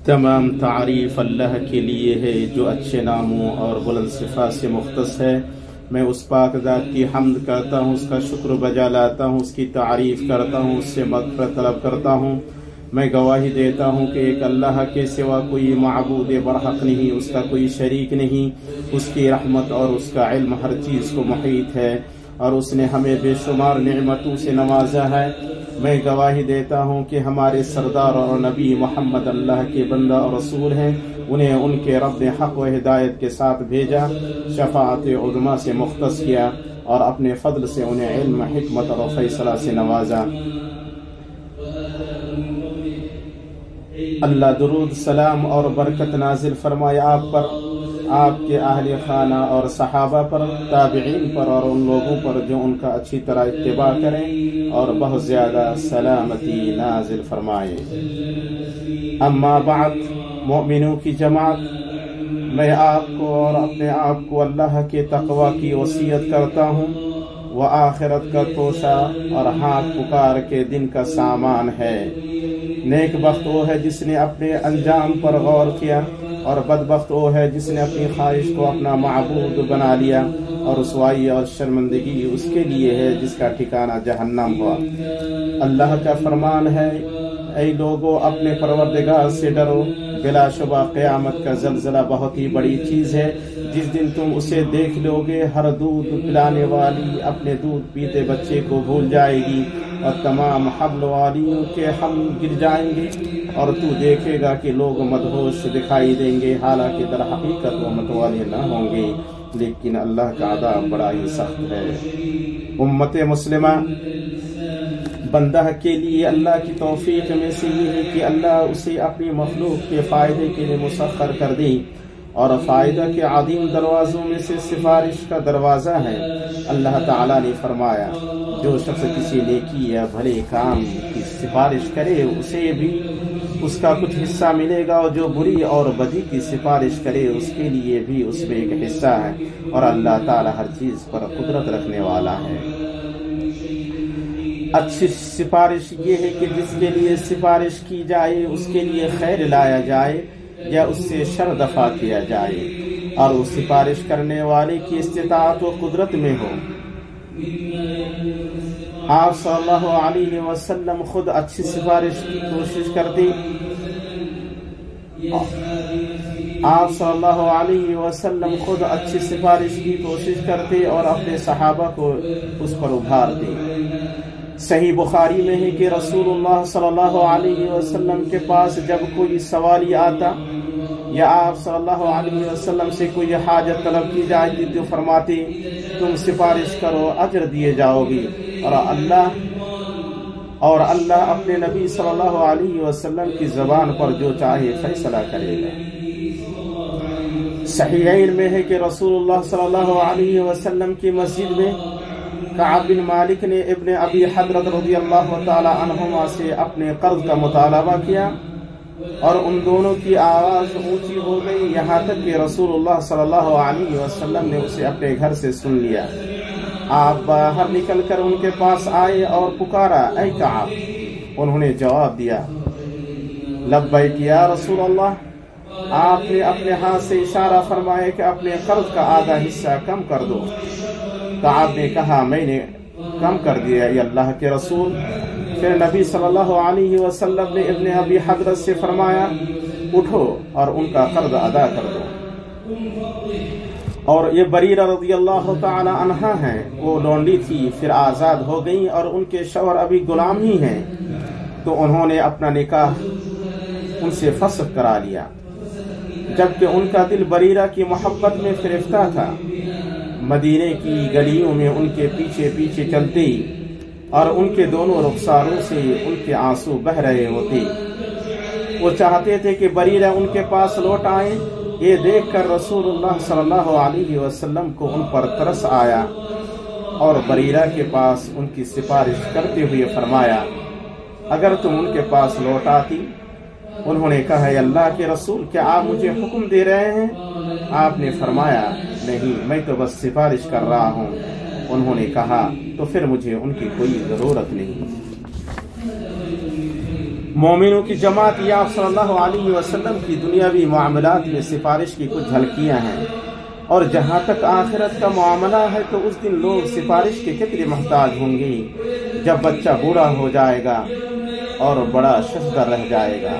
تمام تعریف اللہ کے لیے ہے جو اچھے ناموں اور بلند صفات سے مختص ہے۔ میں اس پاک ذات کی حمد کرتا ہوں، اس کا شکر بجا لاتا ہوں، اس کی تعریف کرتا ہوں، اس سے مغفرت طلب کرتا ہوں۔ میں گواہی دیتا ہوں کہ ایک اللہ کے سوا کوئی معبود برحق نہیں، اس کا کوئی شریک نہیں، اس کی رحمت اور اس کا علم ہر چیز کو محیط ہے، اور اس نے ہمیں بے شمار نعمتوں سے نوازا ہے۔ میں گواہی دیتا ہوں کہ ہمارے سردار اور نبی محمد اللہ کے بندہ اور رسول ہیں، انہیں ان کے رب نے حق و ہدایت کے ساتھ بھیجا، شفاعت عظمیٰ سے مختص کیا، اور اپنے فضل سے انہیں علم، حکمت اور فیصلہ سے نوازا۔ اللہ درود، سلام اور برکت نازل فرمائے آپ پر، آپ کے اہل خانہ اور صحابہ پر، تابعین پر اور ان لوگوں پر جو ان کا اچھی طرح اتباع کریں، اور بہت زیادہ سلامتی نازل فرمائے۔ اما بعد، مومنوں کی جماعت، میں آپ کو اور اپنے آپ کو اللہ کے تقوی کی وصیت کرتا ہوں۔ وہ آخرت کا توشہ اور ہاتھ پکار کے دن کا سامان ہے۔ نیک بخت وہ ہے جس نے اپنے انجام پر غور کیا، اور بدبخت وہ ہے جس نے اپنی خواہش کو اپنا معبود بنا لیا، اور رسوائی اور شرمندگی اس کے لیے ہے جس کا ٹھکانہ جہنم ہوا۔ اللہ کا فرمان ہے، اے لوگو اپنے پروردگار سے ڈرو، بلا شبہ قیامت کا زلزلہ بہت ہی بڑی چیز ہے۔ جس دن تم اسے دیکھ لو گے، ہر دودھ پلانے والی اپنے دودھ پیتے بچے کو بھول جائے گی، اور تمام حمل والیوں کے حمل گر جائیں گے، اور تو دیکھے گا کہ لوگ مدہوش دکھائی دیں گے، حالانکہ در حقیقت وہ متوالے نہ ہوں گے، لیکن اللہ کا عذاب بڑا ہی سخت ہے۔ امت مسلمہ، بندہ کے لیے اللہ کی توفیق میں سے یہ ہے کہ اللہ اسے اپنی مخلوق کے فائدے کے لیے مسخر کر دی، اور فائدہ کے عظیم دروازوں میں سے سفارش کا دروازہ ہے۔ اللہ تعالیٰ نے فرمایا، جو شخص کسی نیکی یا بھلے کام کی سفارش کرے اسے بھی اس کا کچھ حصہ ملے گا، اور جو بری اور بدی کی سفارش کرے اس کے لیے بھی اس میں ایک حصہ ہے، اور اللہ تعالیٰ ہر چیز پر قدرت رکھنے والا ہے۔ اچھی سفارش یہ ہے کہ جس کے لیے سفارش کی جائے اس کے لیے خیر لایا جائے یا اس سے شر دفع کیا جائے، اور وہ سفارش کرنے والے کی استطاعت و قدرت میں ہو۔ آپ صلی اللہ علیہ وسلم خود اچھی سفارش کی کوشش کرتے، آپ صلی اللہ علیہ وسلم خود اچھی سفارش کی کوشش کرتے اور اپنے صحابہ کو اس پر ابھارتے۔ صحیح بخاری میں ہے کہ رسول اللہ صلی اللہ علیہ وسلم کے پاس جب کوئی سوالی آتا یا آپ صلی اللہ علیہ وسلم سے کوئی حاجت طلب کی جائے تو فرماتے، تم سفارش کرو، اجر دیے جاؤ گی، اور اللہ اپنے نبی صلی اللہ علیہ وسلم کی زبان پر جو چاہے فیصلہ کرے گا۔ صحیحین میں ہے کہ رسول اللہ صلی اللہ علیہ وسلم کی مسجد میں کعب بن مالک نے ابن ابی حضرت رضی اللہ تعالی عنہما سے اپنے قرض کا مطالبہ کیا، اور ان دونوں کی آواز اونچی ہو گئی، یہاں تک کہ رسول اللہ صلی اللہ علیہ وسلم نے اسے اپنے گھر سے سن لیا۔ آپ باہر نکل کر ان کے پاس آئے اور پکارا، اے کعب۔ انہوں نے جواب دیا، لبیک یا رسول اللہ۔ آپ نے اپنے ہاتھ سے اشارہ فرمایا کہ اپنے قرض کا آدھا حصہ کم کر دو۔ کعب نے کہا، میں نے کم کر دیا اے اللہ کے رسول۔ پھر نبی صلی اللہ علیہ وسلم نے ابن ابی حضرت سے فرمایا، اٹھو اور ان کا قرض ادا کر دو۔ اور یہ بریرہ رضی اللہ تعالی عنہا ہیں، وہ لونڈی تھی، پھر آزاد ہو گئیں، اور ان کے شوہر ابھی غلام ہی ہیں، تو انہوں نے اپنا نکاح ان سے فسخ کرا لیا، جبکہ ان کا دل بریرہ کی محبت میں فرفتہ تھا۔ مدینے کی گلیوں میں ان کے پیچھے پیچھے چلتی، اور ان کے دونوں رخساروں سے ان کے آنسو بہ رہے ہوتے۔ وہ چاہتے تھے کہ بریرہ ان کے پاس لوٹ آئیں۔ یہ دیکھ کر رسول اللہ صلی اللہ علیہ وسلم کو ان پر ترس آیا، اور بریرہ کے پاس ان کی سفارش کرتے ہوئے فرمایا، اگر تم ان کے پاس لوٹ آتی۔ انہوں نے کہا، اے اللہ کے رسول، کیا آپ مجھے حکم دے رہے ہیں؟ آپ نے فرمایا، نہیں، میں تو بس سفارش کر رہا ہوں۔ انہوں نے کہا، تو پھر مجھے ان کی کوئی ضرورت نہیں۔ مومنوں کی جماعت یہ آپ صلی اللہ علیہ وسلم کی دنیاوی معاملات میں سفارش کی کچھ جھلکیاں ہیں، اور جہاں تک آخرت کا معاملہ ہے تو اس دن لوگ سفارش کے کتنے محتاج ہوں گے جب بچہ بوڑھا ہو جائے گا اور بڑا شجدہ رہ جائے گا،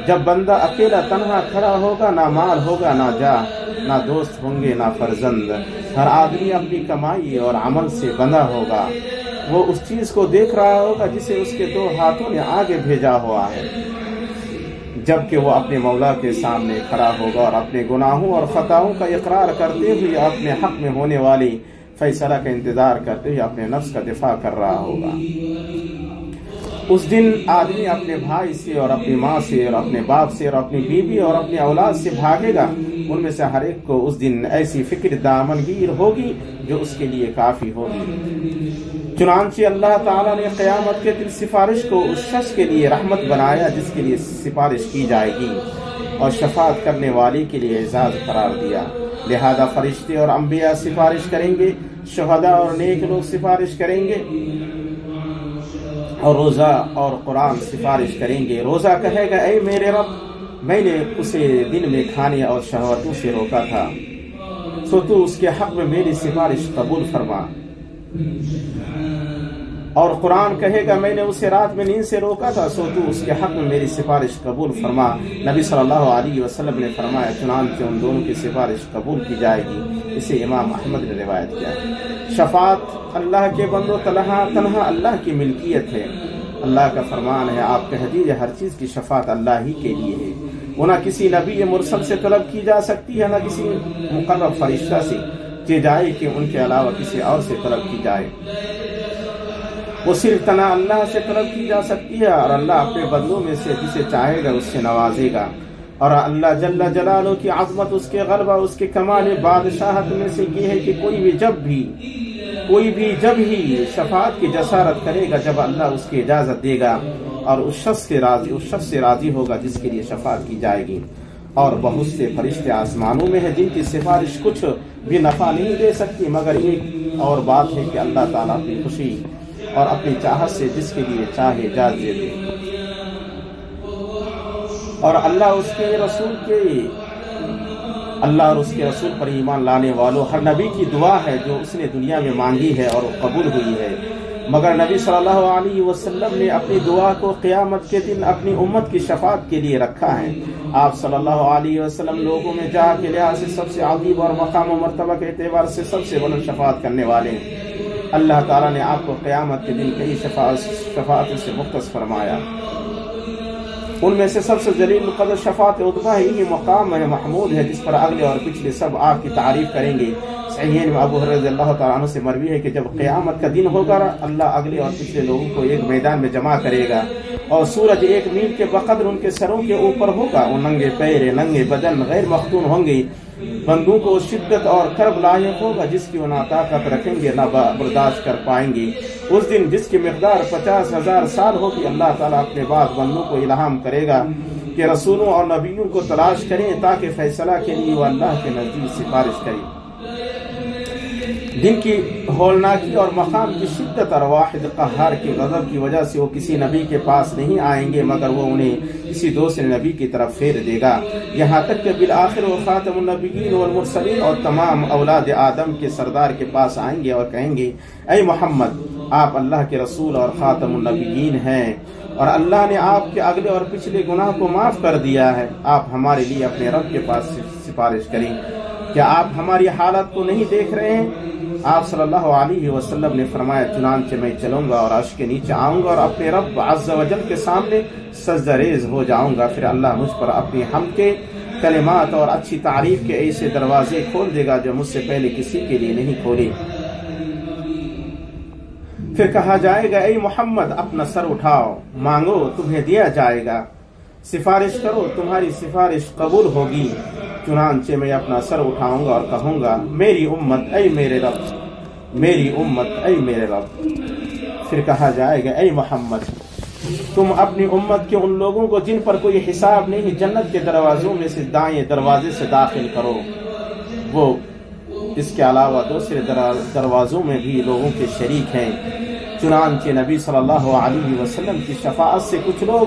جب بندہ اکیلا تنہا کھڑا ہوگا، نہ مال ہوگا، نہ جا، نہ دوست ہوں گے، نہ فرزند، ہر آدمی اپنی کمائی اور عمل سے بندھا ہوگا، وہ اس چیز کو دیکھ رہا ہوگا جسے اس کے 2 ہاتھوں نے آگے بھیجا ہوا ہے، جبکہ وہ اپنے مولا کے سامنے کھڑا ہوگا اور اپنے گناہوں اور خطاؤں کا اقرار کرتے ہوئے اپنے حق میں ہونے والی فیصلہ کا انتظار کرتے ہوئے اپنے نفس کا دفاع کر رہا ہوگا۔ اس دن آدمی اپنے بھائی سے اور اپنی ماں سے اور اپنے باپ سے اور اپنی بیوی اور اپنی اولاد سے بھاگے گا، ان میں سے ہر ایک کو اس دن ایسی فکر دامنگیر ہوگی جو اس کے لیے کافی ہوگی۔ چنانچہ اللہ تعالیٰ نے قیامت کے دن سفارش کو اس شخص کے لیے رحمت بنایا جس کے لیے سفارش کی جائے گی، اور شفاعت کرنے والے کے لیے اعزاز قرار دیا، لہذا فرشتے اور انبیاء سفارش کریں گے، شہداء اور نیک لوگ سفارش کریں گے، اور روزہ اور قرآن سفارش کریں گے۔ روزہ کہے گا اے میرے رب، میں نے اسے دن میں کھانے اور شہوتوں سے روکا تھا، سو تو اس کے حق میں میری سفارش قبول فرما۔ اور قرآن کہے گا میں نے اسے رات میں نیند سے روکا تھا، سو تو اس کے حق میں میری سفارش قبول فرما۔ نبی صلی اللہ علیہ وسلم نے فرمایا چنانچہ ان دونوں کی سفارش قبول کی جائے گی، اسے امام احمد نے روایت کیا۔ شفاعت اللہ کے بندوں تنہا اللہ کی ملکیت ہے، اللہ کا فرمان ہے آپ کہہ دیجئے ہر چیز کی شفاعت اللہ ہی کے لیے ہے، وہ نہ کسی نبی مرسل سے طلب کی جا سکتی ہے، نہ کسی مقرب فرشتہ سے کہ جائے کہ ان کے علاوہ کسی اور سے طلب کی جائے، وہ صرف تنہا اللہ سے طلب کی جا سکتی ہے، اور اللہ اپنے بندوں میں سے جسے چاہے گا اس سے نوازے گا، اور اللہ جل جلالہ کی عظمت، اس کے غلبہ، اس کے کمال بادشاہت میں سے یہ ہے کہ کوئی بھی جب ہی شفاعت کی جسارت کرے گا جب اللہ اس کی اجازت دے گا، اور اس شخص سے راضی ہوگا جس کے لیے شفاعت کی جائے گی۔ اور بہت سے فرشتے آسمانوں میں ہیں جن کی سفارش کچھ بھی نفع نہیں دے سکتی، مگر ایک اور بات ہے کہ اللہ تعالیٰ اپنی خوشی اور اپنی چاہت سے جس کے لیے چاہے اجازت دے دے، اور اللہ اور اس کے رسول پر ایمان لانے والوں ہر نبی کی دعا ہے جو اس نے دنیا میں مانگی ہے اور قبول ہوئی ہے، مگر نبی صلی اللہ علیہ وسلم نے اپنی دعا کو قیامت کے دن اپنی امت کی شفاعت کے لیے رکھا ہے۔ آپ صلی اللہ علیہ وسلم لوگوں میں جہاں کے لحاظ سے سب سے عظیم اور مقام و مرتبہ کے اعتبار سے سب سے بلند شفاعت کرنے والے ہیں۔ اللہ تعالیٰ نے آپ کو قیامت کے دن کئی شفاعتوں سے مختص فرمایا، ان میں سے سب سے جلیل القدر شفاعت عظمیٰ ہے، یہ مقام ہے محمود ہے جس پر اگلے اور پچھلے سب آپ کی تعریف کریں گے۔ صحیحین میں ابو ہریرہ رضی اللہ تعالیٰ عنہ سے مروی ہے کہ جب قیامت کا دن ہوگا اللہ اگلے اور پچھلے لوگوں کو ایک میدان میں جمع کرے گا، اور سورج 1 میل کے بقدر ان کے سروں کے اوپر ہوگا، وہ ننگے پیر، ننگے بدن، غیر مختون ہوں گے، بندوں کو شدت اور کرب لاحق ہوگا جس کی وہ نہ طاقت رکھیں گے نہ برداشت کر پائیں گے۔ اس دن جس کی مقدار 50,000 سال ہوگی، اللہ تعالیٰ اپنے بعد بندوں کو الہام کرے گا کہ رسولوں اور نبیوں کو تلاش کریں تاکہ فیصلہ کے لیے وہ اللہ کے نزدیک سفارش کریں۔ دن کی ہولناکی اور مقام کی شدت اور واحد قہار کی غضب کی وجہ سے وہ کسی نبی کے پاس نہیں آئیں گے، مگر وہ انہیں کسی دوسرے نبی کی طرف پھیر دے گا، یہاں تک کہ بالآخر وہ خاتم النبیین والمرسلین اور تمام اولاد آدم کے سردار کے پاس آئیں گے اور کہیں گے اے محمد، آپ اللہ کے رسول اور خاتم النبیین ہیں، اور اللہ نے آپ کے اگلے اور پچھلے گناہ کو معاف کر دیا ہے، آپ ہمارے لیے اپنے رب کے پاس سفارش کریں، کیا آپ ہماری حالت کو نہیں دیکھ رہے ہیں؟ آپ صلی اللہ علیہ وسلم نے فرمایا چنانچہ میں چلوں گا اور عرش کے نیچے آؤں گا اور اپنے رب عز و جل کے سامنے سجدہ ریز ہو جاؤں گا، پھر اللہ مجھ پر اپنی حمد کے کلمات اور اچھی تعریف کے ایسے دروازے کھول دے گا جو مجھ سے پہلے کسی کے لیے نہیں کھولے۔ پھر کہا جائے گا اے محمد اپنا سر اٹھاؤ، مانگو تمہیں دیا جائے گا، سفارش کرو تمہاری سفارش قبول ہوگی، چنانچہ میں اپنا سر اٹھاؤں گا اور کہوں گا میری امت اے میرے رب، میری امت اے میرے رب۔ پھر کہا جائے گا اے محمد تم اپنی امت کے ان لوگوں کو جن پر کوئی حساب نہیں جنت کے دروازوں میں سے دائیں دروازے سے داخل کرو، وہ اس کے علاوہ دوسرے دروازوں میں بھی لوگوں کے شریک ہیں۔ چنانچہ نبی صلی اللہ علیہ وسلم کی شفاعت سے کچھ لوگ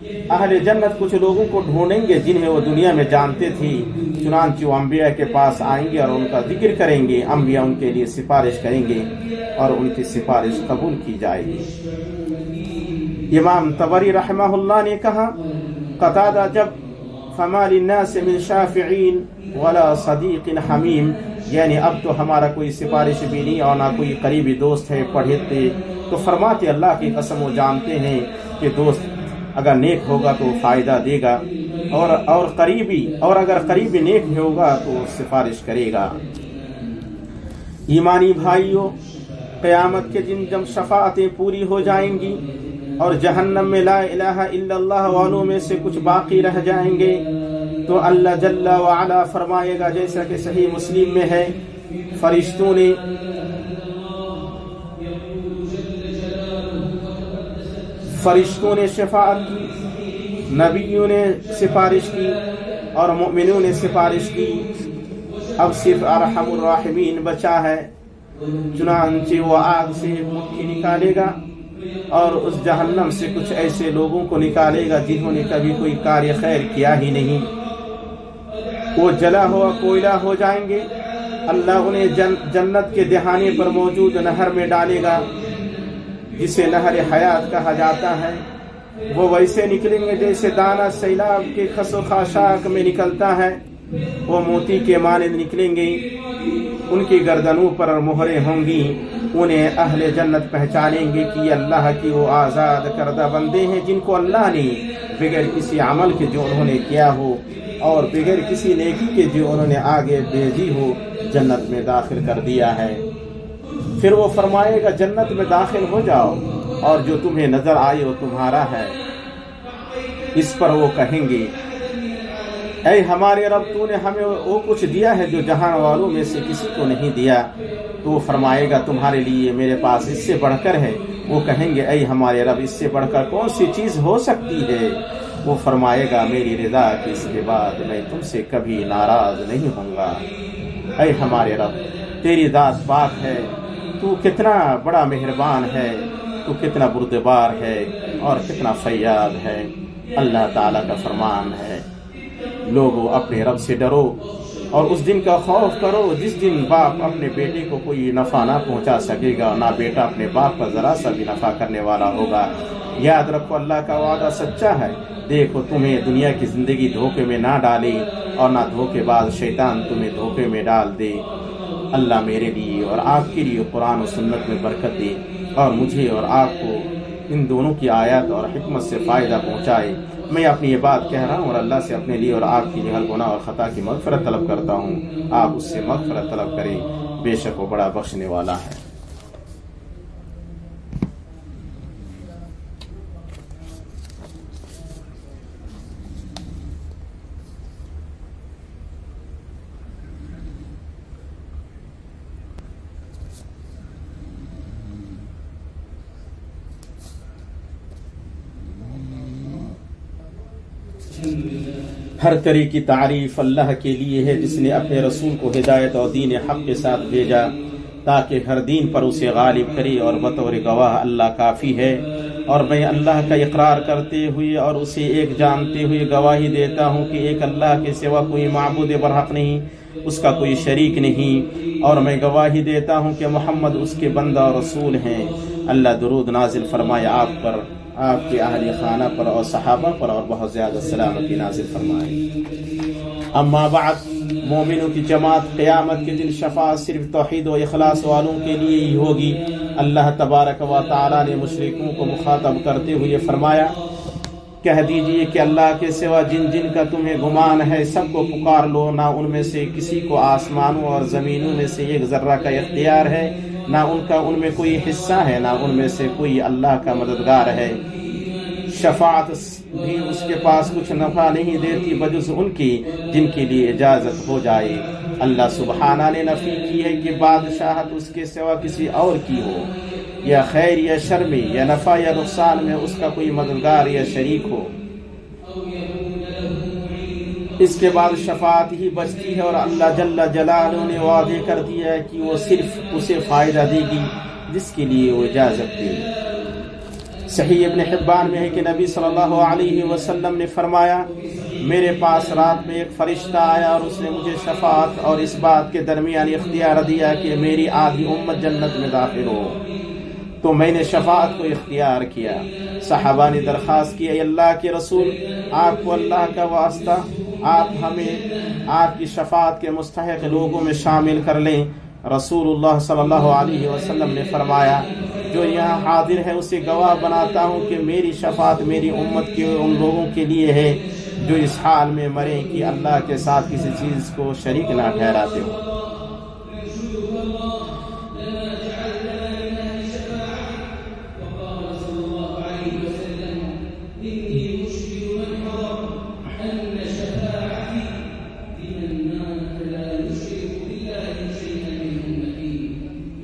اہل جنت کچھ لوگوں کو ڈھونڈیں گے جنہیں وہ دنیا میں جانتے تھے، چنانچہ وہ انبیاء کے پاس آئیں گے اور ان کا ذکر کریں گے، انبیاء ان کے لیے سفارش کریں گے اور ان کی سفارش قبول کی جائے گی۔ امام طبری رحمہ اللہ نے کہا، قتادہ جب فما للناس من شافعین ولا صدیق حمیم، یعنی اب تو ہمارا کوئی سفارش بھی نہیں اور نہ کوئی قریبی دوست ہے پڑھتے، تو فرماتے اللہ کی قسم وہ جانتے ہیں کہ دوست اگر نیک ہوگا تو فائدہ دے گا اور اگر قریبی نیک ہوگا تو سفارش کرے گا۔ ایمانی بھائیوں، قیامت کے دن جب شفاعتیں پوری ہو جائیں گی اور جہنم میں لا الہ الا اللہ والوں میں سے کچھ باقی رہ جائیں گے، تو اللہ جل وعلا فرمائے گا، جیسا کہ صحیح مسلم میں ہے، فرشتوں نے شفاعت کی، نبیوں نے سفارش کی اور مومنوں نے سفارش کی، اب صرف ارحم الراحمین بچا ہے۔ چنانچہ وہ آگ سے مٹھی نکالے گا اور اس جہنم سے کچھ ایسے لوگوں کو نکالے گا جنہوں نے کبھی کوئی کار خیر کیا ہی نہیں، وہ جلا ہوا کوئلہ ہو جائیں گے۔ اللہ انہیں جنت کے دہانے پر موجود نہر میں ڈالے گا جسے نہر حیات کہا جاتا ہے، وہ ویسے نکلیں گے جیسے دانہ سیلاب کے خس و خاشاک میں نکلتا ہے، وہ موتی کے مانند نکلیں گے، ان کی گردنوں پر مہریں ہوں گی، انہیں اہل جنت پہچانیں گے کہ یہ اللہ کی وہ آزاد کردہ بندے ہیں جن کو اللہ نے بغیر کسی عمل کے جو انہوں نے کیا ہو اور بغیر کسی نیکی کے جو انہوں نے آگے بھیجی ہو جنت میں داخل کر دیا ہے۔ پھر وہ فرمائے گا جنت میں داخل ہو جاؤ اور جو تمہیں نظر آئے وہ تمہارا ہے۔ اس پر وہ کہیں گے، اے ہمارے رب، تو نے ہمیں وہ کچھ دیا ہے جو جہان والوں میں سے کسی کو نہیں دیا۔ تو وہ فرمائے گا تمہارے لیے میرے پاس اس سے بڑھ کر ہے۔ وہ کہیں گے، اے ہمارے رب، اس سے بڑھ کر کون سی چیز ہو سکتی ہے؟ وہ فرمائے گا، میری رضا کہ اس کے بعد میں تم سے کبھی ناراض نہیں ہوں گا۔ اے ہمارے رب، تیری ذات پاک ہے، تو کتنا بڑا مہربان ہے، تو کتنا بردبار ہے اور کتنا فیاض ہے۔ اللہ تعالیٰ کا فرمان ہے، لوگوں اپنے رب سے ڈرو اور اس دن کا خوف کرو جس دن باپ اپنے بیٹے کو کوئی نفع نہ پہنچا سکے گا، نہ بیٹا اپنے باپ کا ذرا سا بھی نفع کرنے والا ہوگا۔ یاد رکھو اللہ کا وعدہ سچا ہے۔ دیکھو تمہیں دنیا کی زندگی دھوکے میں نہ ڈالے اور نہ دھوکے باز شیطان تمہیں دھوکے میں ڈال دے۔ اللہ میرے لیے اور آپ کے لیے قرآن و سنت میں برکت دے اور مجھے اور آپ کو ان دونوں کی آیات اور حکمت سے فائدہ پہنچائے۔ میں اپنی یہ بات کہہ رہا ہوں اور اللہ سے اپنے لیے اور آپ کی جہل گناہ اور خطا کی مغفرت طلب کرتا ہوں۔ آپ اس سے مغفرت طلب کریں، بے شک وہ بڑا بخشنے والا ہے۔ ہر طرح کی تعریف اللہ کے لیے ہے جس نے اپنے رسول کو ہدایت اور دین حق کے ساتھ بھیجا تاکہ ہر دین پر اسے غالب کرے، اور بطور گواہ اللہ کافی ہے۔ اور میں اللہ کا اقرار کرتے ہوئے اور اسے ایک جانتے ہوئے گواہی دیتا ہوں کہ ایک اللہ کے سوا کوئی معبود برحق نہیں، اس کا کوئی شریک نہیں، اور میں گواہی دیتا ہوں کہ محمد اس کے بندہ اور رسول ہیں۔ اللہ درود نازل فرمائے آپ پر، آپ کے اہل خانہ پر اور صحابہ پر، اور بہت زیادہ سلامتی نازل فرمائے۔ اما بعد، مومنوں کی جماعت قیامت کے دن شفاعت صرف توحید و اخلاص والوں کے لیے ہی ہوگی۔ اللہ تبارک و تعالی نے مشرکوں کو مخاطب کرتے ہوئے فرمایا، کہہ دیجئے کہ اللہ کے سوا جن جن کا تمہیں گمان ہے سب کو پکار لو، نہ ان میں سے کسی کو آسمانوں اور زمینوں میں سے ایک ذرہ کا اختیار ہے، نہ ان میں کوئی حصہ ہے، نہ ان میں سے کوئی اللہ کا مددگار ہے۔ شفاعت بھی اس کے پاس کچھ نفع نہیں دیتی بجز ان کی جن کے لیے اجازت ہو جائے۔ اللہ سبحانہ نے نفی کی ہے کہ بادشاہت اس کے سوا کسی اور کی ہو، یا خیر یا شر میں، یا نفع یا نقصان میں اس کا کوئی مددگار یا شریک ہو۔ اس کے بعد شفاعت ہی بچتی ہے، اور اللہ جل جلالہ نے وعدے کر دیا ہے کہ وہ صرف اسے فائدہ دے گی جس کے لیے وہ اجازت دے۔ صحیح ابن حبان میں ہے کہ نبی صلی اللہ علیہ وسلم نے فرمایا میرے پاس رات میں ایک فرشتہ آیا اور اس نے مجھے شفاعت اور اس بات کے درمیان اختیار دیا کہ میری آدھی امت جنت میں داخل ہو، تو میں نے شفاعت کو اختیار کیا۔ صحابہ نے درخواست کی اے اللہ کے رسول، آپ کو اللہ کا واسطہ آپ ہمیں آپ کی شفاعت کے مستحق لوگوں میں شامل کر لیں۔ رسول اللہ صلی اللہ علیہ وسلم نے فرمایا جو یہاں حاضر ہے اسے گواہ بناتا ہوں کہ میری شفاعت میری امت کے ان لوگوں کے لیے ہے جو اس حال میں مریں کہ اللہ کے ساتھ کسی چیز کو شریک نہ ٹھہراتے ہو۔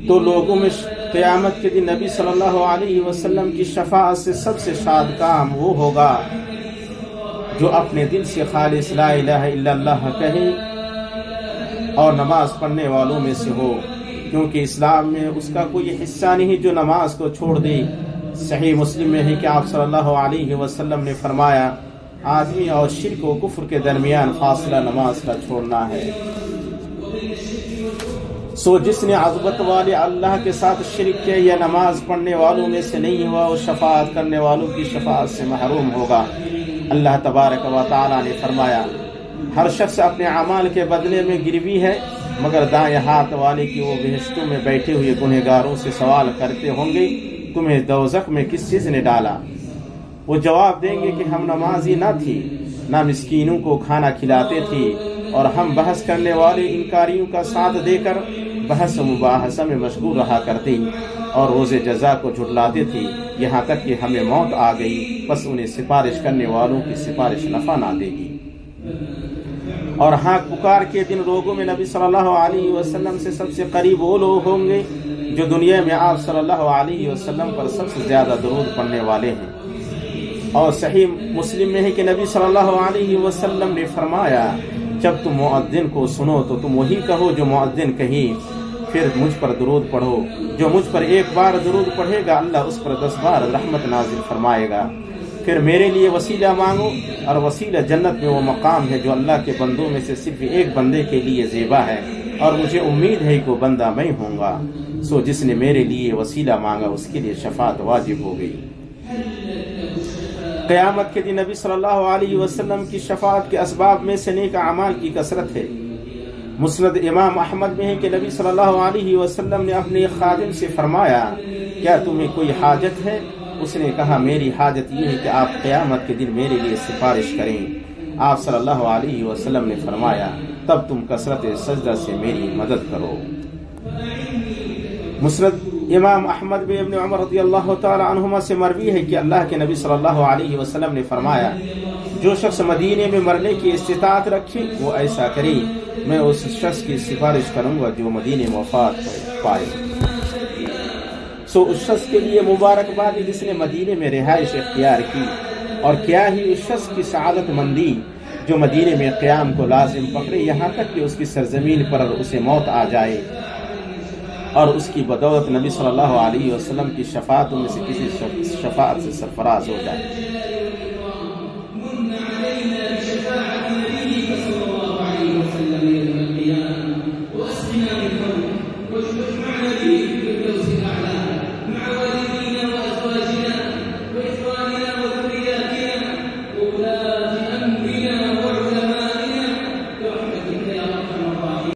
تو لوگوں میں قیامت کے دن نبی صلی اللہ علیہ وسلم کی شفاعت سے سب سے شاد کام وہ ہوگا جو اپنے دل سے خالص لا الہ الا اللہ کہے اور نماز پڑھنے والوں میں سے ہو، کیونکہ اسلام میں اس کا کوئی حصہ نہیں جو نماز کو چھوڑ دے۔ صحیح مسلم میں ہے کہ آپ صلی اللہ علیہ وسلم نے فرمایا آدمی اور شرک و کفر کے درمیان فاصلہ نماز کا چھوڑنا ہے۔ سو جس نے عظمت والے اللہ کے ساتھ شرک کیا یا نماز پڑھنے والوں میں سے نہیں ہوا وہ شفاعت کرنے والوں کی شفاعت سے محروم ہوگا۔ اللہ تبارک و تعالی نے فرمایا ہر شخص اپنے اعمال کے بدلے میں گروی ہے مگر دائیں ہاتھ والے کی، وہ بہشتوں میں بیٹھے ہوئے گنہگاروں سے سوال کرتے ہوں گے تمہیں دوزخ میں کس چیز نے ڈالا؟ وہ جواب دیں گے کہ ہم نمازی نہ تھی، نہ مسکینوں کو کھانا کھلاتے تھے، اور ہم بحث کرنے والے انکاریوں کا ساتھ دے کر بحث و مباحثہ میں مشغول رہا کرتے اور روز جزا کو جھٹلاتے تھے، یہاں تک کہ ہمیں موت آ گئی، بس انہیں سفارش کرنے والوں کی سفارش نفع نہ دے گی۔ اور ہاں پکار کے دن لوگوں میں نبی صلی اللہ علیہ وسلم سے سب سے قریب وہ لوگ ہوں گے جو دنیا میں آپ صلی اللہ علیہ وسلم پر سب سے زیادہ درود پڑھنے والے ہیں۔ اور صحیح مسلم میں ہے کہ نبی صلی اللہ علیہ وسلم نے فرمایا جب تم مؤذن کو سنو تو تم وہی کہو جو مؤذن کہیں، پھر مجھ پر درود پڑھو، جو مجھ پر ایک بار درود پڑھے گا اللہ اس پر 10 بار رحمت نازل فرمائے گا۔ پھر میرے لیے وسیلہ مانگو، اور وسیلہ جنت میں وہ مقام ہے جو اللہ کے بندوں میں سے صرف ایک بندے کے لیے زیبا ہے، اور مجھے امید ہے کہ وہ بندہ میں ہوں گا۔ سو جس نے میرے لیے وسیلہ مانگا اس کے لیے شفاعت واجب ہو گئی۔ قیامت کے دن نبی صلی اللہ علیہ وسلم کی شفاعت کے اسباب میں سے نیک اعمال کی کثرت ہے۔ مسند امام احمد میں ہے کہ نبی صلی اللہ علیہ وسلم نے اپنے ایک خادم سے فرمایا کیا تمہیں کوئی حاجت ہے؟ اس نے کہا میری حاجت یہ ہے کہ آپ قیامت کے دن میرے لیے سفارش کریں۔ آپ صلی اللہ علیہ وسلم نے فرمایا تب تم کثرت سجدہ سے میری مدد کرو۔ مسند امام احمد بن ابن عمر رضی اللہ تعالی عنہما سے مروی ہے کہ اللہ کے نبی صلی اللہ علیہ وسلم نے فرمایا جو شخص مدینے میں مرنے کی استطاعت رکھے وہ ایسا کرے، میں اس شخص کی سفارش کروں گا جو مدینے میں وفات پائے۔ سو اس شخص کے لیے مبارکباد جس نے مدینے میں رہائش اختیار کی، اور کیا ہی اس شخص کی سعادت مندی جو مدینے میں قیام کو لازم پکڑے یہاں تک کہ اس کی سرزمین پر اسے موت آ جائے، اور اس کی بدولت نبی صلی اللہ علیہ وسلم کی شفاعت میں سے کسی شفاعت سے سرفراز ہو جائے۔